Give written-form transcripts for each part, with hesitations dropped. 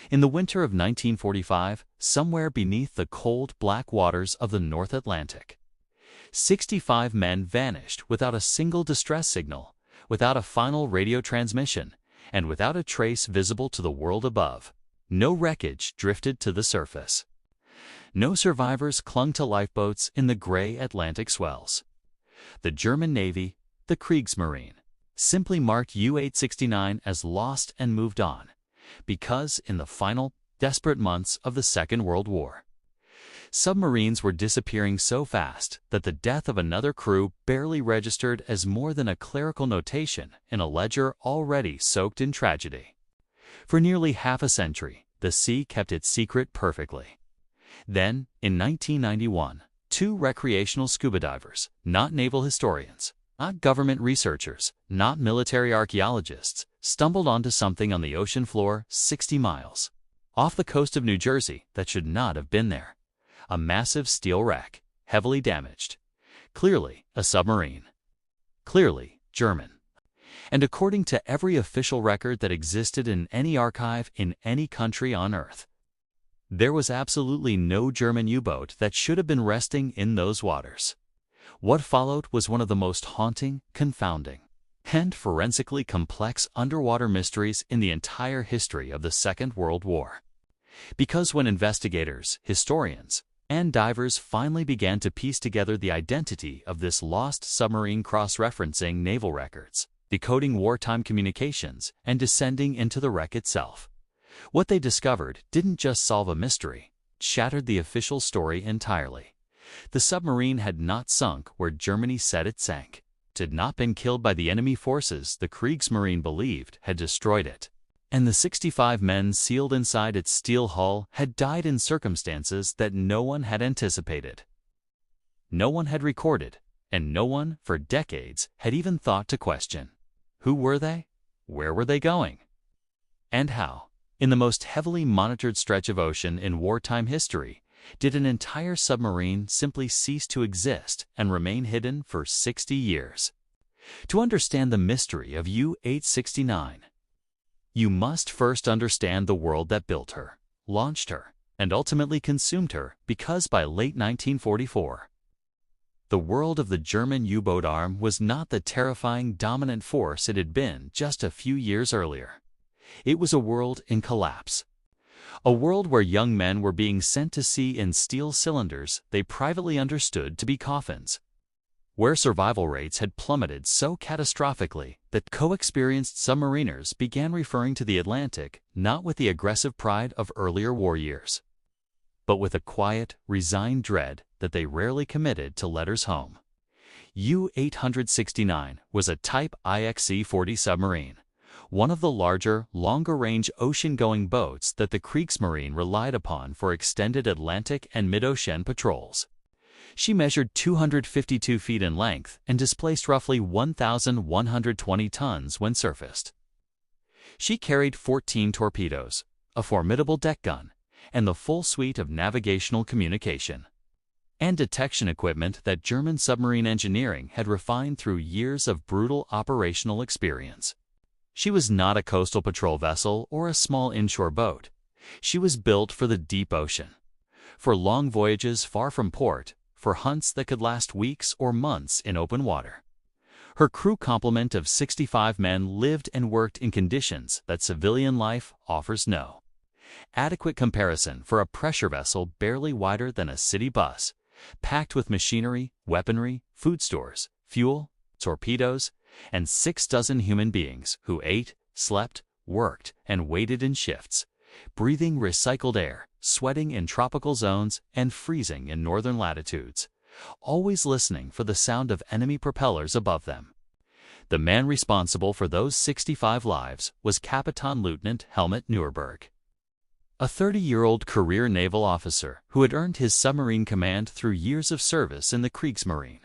In the winter of 1945, somewhere beneath the cold, black waters of the North Atlantic, 65 men vanished without a single distress signal, without a final radio transmission, and without a trace visible to the world above. No wreckage drifted to the surface. No survivors clung to lifeboats in the gray Atlantic swells. The German Navy, the Kriegsmarine, simply marked U-869 as lost and moved on, because in the final, desperate months of the Second World War, submarines were disappearing so fast that the death of another crew barely registered as more than a clerical notation in a ledger already soaked in tragedy. For nearly half a century, the sea kept its secret perfectly. Then, in 1991, two recreational scuba divers, not naval historians, not government researchers, not military archaeologists, stumbled onto something on the ocean floor 60 miles off the coast of New Jersey that should not have been there. A massive steel wreck, heavily damaged. Clearly a submarine. Clearly German. And according to every official record that existed in any archive in any country on Earth, there was absolutely no German U-boat that should have been resting in those waters. What followed was one of the most haunting, confounding, and forensically complex underwater mysteries in the entire history of the Second World War. Because when investigators, historians, and divers finally began to piece together the identity of this lost submarine cross-referencing naval records, decoding wartime communications, and descending into the wreck itself, what they discovered didn't just solve a mystery, it shattered the official story entirely. The submarine had not sunk where Germany said it sank. It had not been killed by the enemy forces the Kriegsmarine believed had destroyed it. And the 65 men sealed inside its steel hull had died in circumstances that no one had anticipated. No one had recorded, and no one, for decades, had even thought to question. Who were they? Where were they going? And how, in the most heavily monitored stretch of ocean in wartime history, did an entire submarine simply cease to exist and remain hidden for 60 years? To understand the mystery of U-869, you must first understand the world that built her, launched her, and ultimately consumed her, because by late 1944, the world of the German U-boat arm was not the terrifying dominant force it had been just a few years earlier. It was a world in collapse. A world where young men were being sent to sea in steel cylinders they privately understood to be coffins. Where survival rates had plummeted so catastrophically that co-experienced submariners began referring to the Atlantic not with the aggressive pride of earlier war years, but with a quiet, resigned dread that they rarely committed to letters home. U-869 was a Type IXC-40 submarine, one of the larger, longer-range ocean-going boats that the Kriegsmarine relied upon for extended Atlantic and mid-ocean patrols. She measured 252 feet in length and displaced roughly 1,120 tons when surfaced. She carried 14 torpedoes, a formidable deck gun, and the full suite of navigational communication and detection equipment that German submarine engineering had refined through years of brutal operational experience. She was not a coastal patrol vessel or a small inshore boat. She was built for the deep ocean, for long voyages far from port, for hunts that could last weeks or months in open water. Her crew complement of 65 men lived and worked in conditions that civilian life offers no adequate comparison for a pressure vessel barely wider than a city bus, packed with machinery, weaponry, food stores, fuel, torpedoes, and 6 dozen human beings who ate, slept, worked, and waited in shifts, breathing recycled air, sweating in tropical zones, and freezing in northern latitudes, always listening for the sound of enemy propellers above them. The man responsible for those 65 lives was Kapitan Lieutenant Helmut Neuerberg, a 30-year-old career naval officer who had earned his submarine command through years of service in the Kriegsmarine.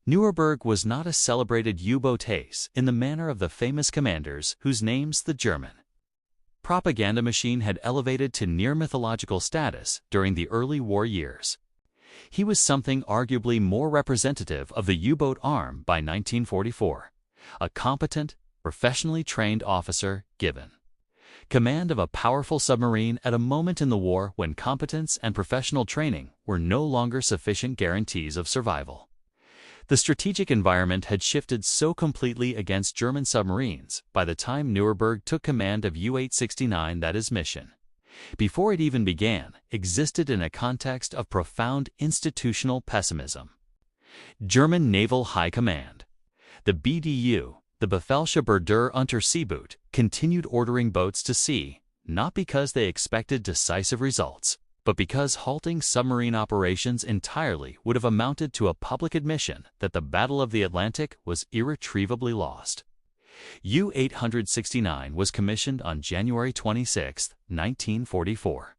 Neuerberg was not a celebrated U-boat ace in the manner of the famous commanders whose names the German propaganda machine had elevated to near mythological status during the early war years. He was something arguably more representative of the U-boat arm by 1944, a competent, professionally trained officer given Command of a powerful submarine at a moment in the war when competence and professional training were no longer sufficient guarantees of survival. The strategic environment had shifted so completely against German submarines by the time Nuremberg took command of U-869 that his mission, before it even began, existed in a context of profound institutional pessimism. German Naval High Command, the BDU, the Befehlshaber Unterseeboot, continued ordering boats to sea, not because they expected decisive results, but because halting submarine operations entirely would have amounted to a public admission that the Battle of the Atlantic was irretrievably lost. U-869 was commissioned on January 26, 1944.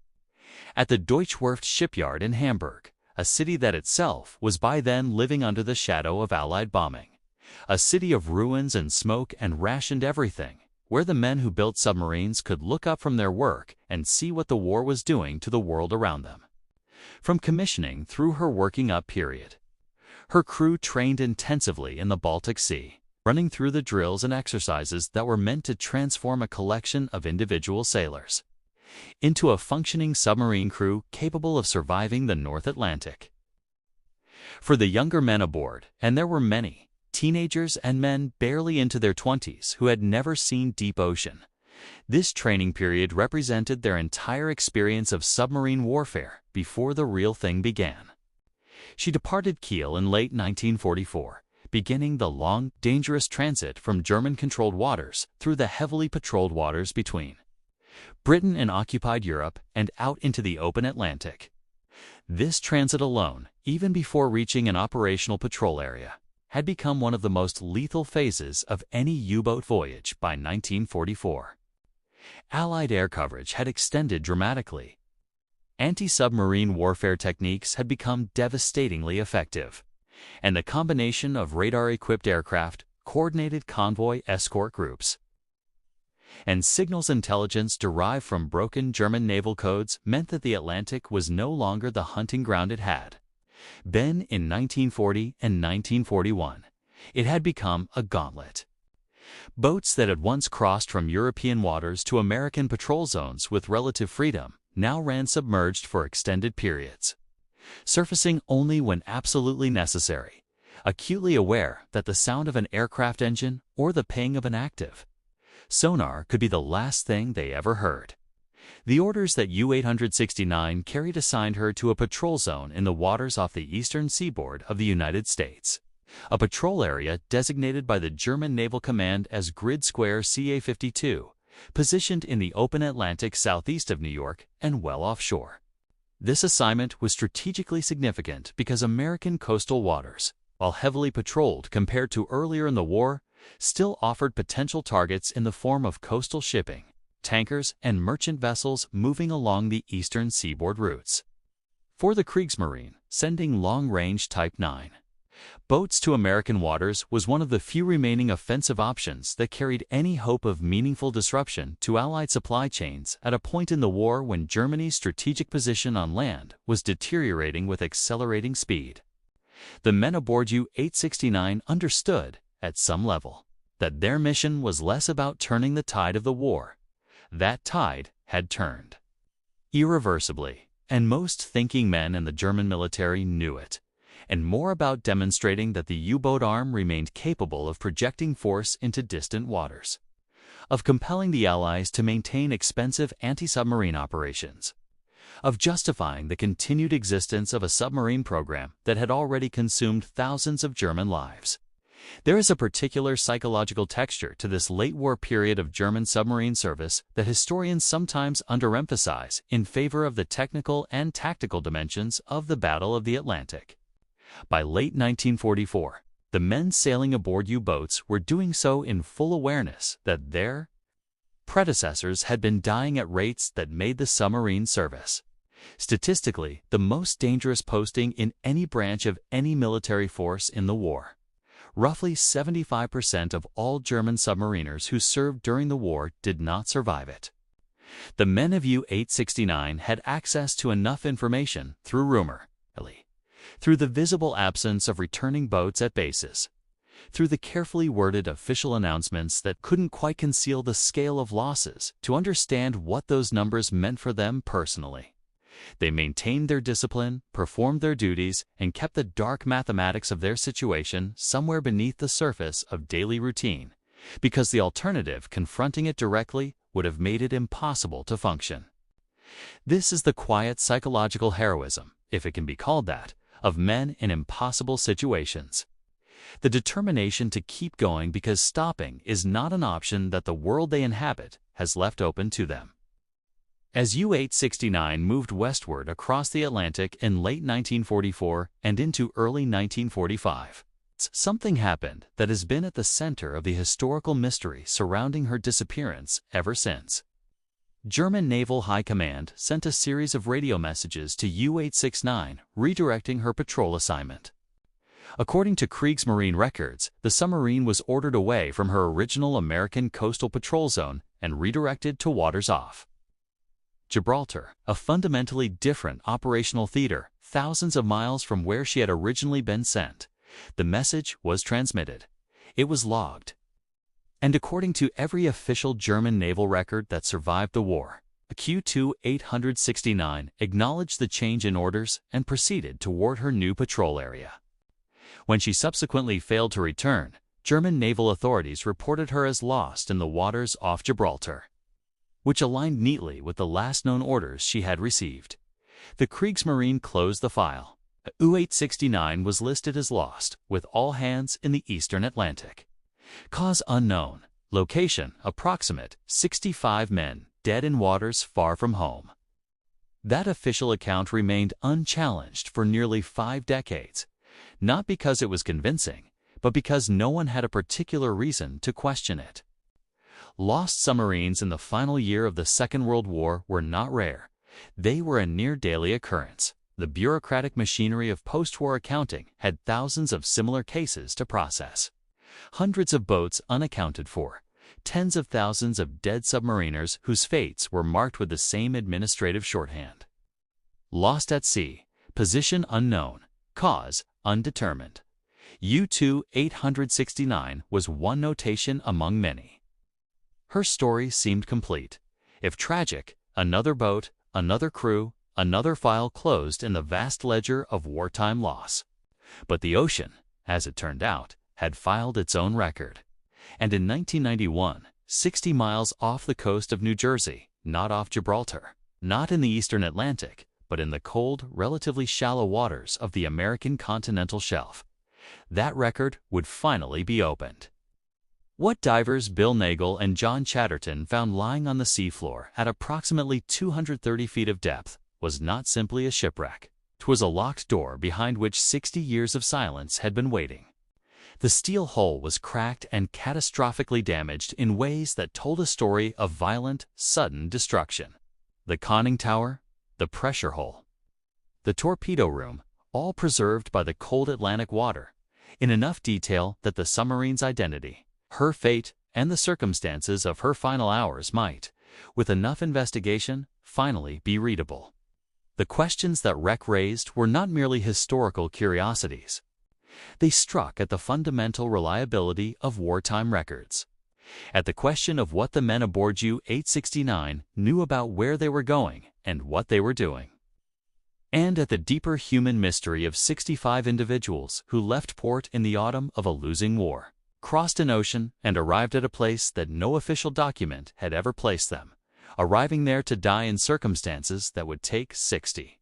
At the Deutschwerft shipyard in Hamburg, a city that itself was by then living under the shadow of Allied bombing. A city of ruins and smoke and rationed everything, where the men who built submarines could look up from their work and see what the war was doing to the world around them. From commissioning through her working up period, her crew trained intensively in the Baltic Sea, running through the drills and exercises that were meant to transform a collection of individual sailors into a functioning submarine crew capable of surviving the North Atlantic. For the younger men aboard, and there were many, teenagers and men barely into their 20s who had never seen deep ocean, this training period represented their entire experience of submarine warfare before the real thing began. She departed Kiel in late 1944, beginning the long, dangerous transit from German-controlled waters through the heavily patrolled waters between Britain and occupied Europe and out into the open Atlantic. This transit alone, even before reaching an operational patrol area, had become one of the most lethal phases of any U-boat voyage by 1944. Allied air coverage had extended dramatically. Anti-submarine warfare techniques had become devastatingly effective, and the combination of radar-equipped aircraft, coordinated convoy escort groups, and signals intelligence derived from broken German naval codes meant that the Atlantic was no longer the hunting ground it had been in 1940 and 1941. It had become a gauntlet. Boats that had once crossed from European waters to American patrol zones with relative freedom now ran submerged for extended periods, surfacing only when absolutely necessary, acutely aware that the sound of an aircraft engine or the ping of an active sonar could be the last thing they ever heard. The orders that U-869 carried assigned her to a patrol zone in the waters off the eastern seaboard of the United States, a patrol area designated by the German Naval Command as Grid Square CA-52, positioned in the open Atlantic southeast of New York and well offshore. This assignment was strategically significant because American coastal waters, while heavily patrolled compared to earlier in the war, still offered potential targets in the form of coastal shipping, tankers, and merchant vessels moving along the eastern seaboard routes. For the Kriegsmarine, sending long-range Type 9 boats to American waters was one of the few remaining offensive options that carried any hope of meaningful disruption to Allied supply chains at a point in the war when Germany's strategic position on land was deteriorating with accelerating speed. The men aboard U-869 understood, at some level, that their mission was less about turning the tide of the war. That tide had turned irreversibly, and most thinking men in the German military knew it, and more about demonstrating that the U-boat arm remained capable of projecting force into distant waters, of compelling the Allies to maintain expensive anti-submarine operations, of justifying the continued existence of a submarine program that had already consumed thousands of German lives. There is a particular psychological texture to this late-war period of German submarine service that historians sometimes underemphasize in favor of the technical and tactical dimensions of the Battle of the Atlantic. By late 1944, the men sailing aboard U-boats were doing so in full awareness that their predecessors had been dying at rates that made the submarine service statistically the most dangerous posting in any branch of any military force in the war. Roughly 75% of all German submariners who served during the war did not survive it. The men of U-869 had access to enough information through rumor, through the visible absence of returning boats at bases, Through the carefully worded official announcements that couldn't quite conceal the scale of losses, to understand what those numbers meant for them personally. They maintained their discipline, performed their duties, and kept the dark mathematics of their situation somewhere beneath the surface of daily routine, because the alternative, confronting it directly, would have made it impossible to function. This is the quiet psychological heroism, if it can be called that, of men in impossible situations. The determination to keep going because stopping is not an option that the world they inhabit has left open to them. As U-869 moved westward across the Atlantic in late 1944 and into early 1945, something happened that has been at the center of the historical mystery surrounding her disappearance ever since. German Naval High Command sent a series of radio messages to U-869 redirecting her patrol assignment. According to Kriegsmarine records, the submarine was ordered away from her original American coastal patrol zone and redirected to waters off Gibraltar, a fundamentally different operational theater, thousands of miles from where she had originally been sent. The message was transmitted. It was logged. And according to every official German naval record that survived the war, U-869 acknowledged the change in orders and proceeded toward her new patrol area. When she subsequently failed to return, German naval authorities reported her as lost in the waters off Gibraltar, which aligned neatly with the last known orders she had received. The Kriegsmarine closed the file. U-869 was listed as lost, with all hands in the eastern Atlantic. Cause unknown. Location approximate, 65 men, dead in waters far from home. That official account remained unchallenged for nearly 5 decades, not because it was convincing, but because no one had a particular reason to question it. Lost submarines in the final year of the Second World War were not rare. They were a near-daily occurrence. The bureaucratic machinery of post-war accounting had thousands of similar cases to process. Hundreds of boats unaccounted for. Tens of thousands of dead submariners whose fates were marked with the same administrative shorthand. Lost at sea. Position unknown. Cause undetermined. U-869 was one notation among many. Her story seemed complete. If tragic, another boat, another crew, another file closed in the vast ledger of wartime loss. But the ocean, as it turned out, had filed its own record. And in 1991, 60 miles off the coast of New Jersey, not off Gibraltar, not in the eastern Atlantic, but in the cold, relatively shallow waters of the American continental shelf, that record would finally be opened. What divers Bill Nagel and John Chatterton found lying on the seafloor at approximately 230 feet of depth was not simply a shipwreck. 'Twas a locked door behind which 60 years of silence had been waiting. The steel hull was cracked and catastrophically damaged in ways that told a story of violent, sudden destruction. The conning tower, the pressure hull, the torpedo room, all preserved by the cold Atlantic water, in enough detail that the submarine's identity, her fate, and the circumstances of her final hours might, with enough investigation, finally be readable. The questions that wreck raised were not merely historical curiosities. They struck at the fundamental reliability of wartime records, at the question of what the men aboard U-869 knew about where they were going and what they were doing, and at the deeper human mystery of 65 individuals who left port in the autumn of a losing war, crossed an ocean, and arrived at a place that no official document had ever placed them, arriving there to die in circumstances that would take 60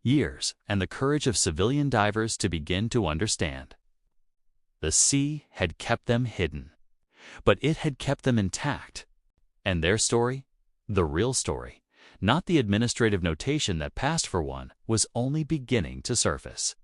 years and the courage of civilian divers to begin to understand. The sea had kept them hidden, but it had kept them intact. And their story, the real story, not the administrative notation that passed for one, was only beginning to surface.